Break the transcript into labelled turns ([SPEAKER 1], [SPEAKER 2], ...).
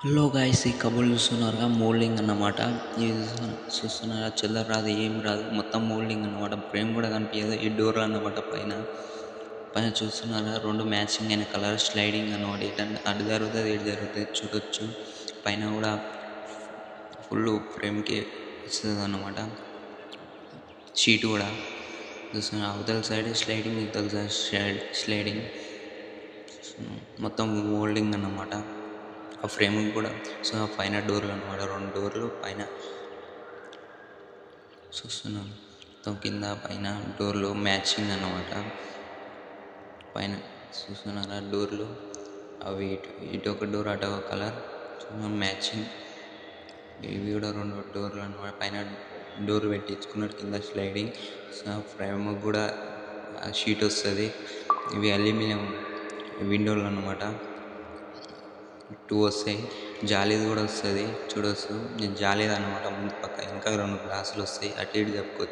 [SPEAKER 1] Hello guys, ఈ కబుర్లు చూస్తున్నారుగా మోల్డింగ్ అన్నమాట. ఇది చూస్తున్నారా, చిల్లర రాదు, ఏం రాదు, మొత్తం మోల్డింగ్ అన్నమాట. ఫ్రేమ్ కూడా కనిపించదు. ఈ డోర్లు అన్నమాట. పైన పైన చూస్తున్నారా, రెండు మ్యాచింగ్ అయిన కలర్ స్లైడింగ్ అన్నమాట. అటు జరుగుతుంది, ఇటు జరుగుతుంది, చూడొచ్చు. పైన కూడా ఫుల్ ఫ్రేమ్కి వస్తుంది అన్నమాట. షీట్ కూడా చూస్తున్నా, అవతల సైడ్ స్లైడింగ్, ఇవతల సైడ్ స్లైడింగ్. మొత్తం మోల్డింగ్ అన్నమాట. ఆ ఫ్రేమ్ కూడా సో పైన డోర్లు అన్నమాట. రెండు డోర్లు పైన చూస్తున్నాను. మొత్తం కింద పైన డోర్లు మ్యాచింగ్ అన్నమాట. పైన చూస్తున్నారా డోర్లు, అవి ఇటు ఒక డోర్ అటు ఒక కలర్ మ్యాచింగ్. ఇవి కూడా రెండు డోర్లు అన్నమాట. పైన డోర్ పెట్టించుకున్నారు, కింద స్లైడింగ్. సో ఫ్రేమ్ కూడా షీట్ వస్తుంది. ఇవి అల్యూమినియం విండోలు అన్నమాట. 2 వస్తాయి. జాలీది కూడా వస్తుంది, చూడొచ్చు. జాలీది అన్నమాట. ముందు పక్క ఇంకా 2 గ్లాసులు వస్తాయి. అటు ఇటు చెప్పుకోవచ్చు.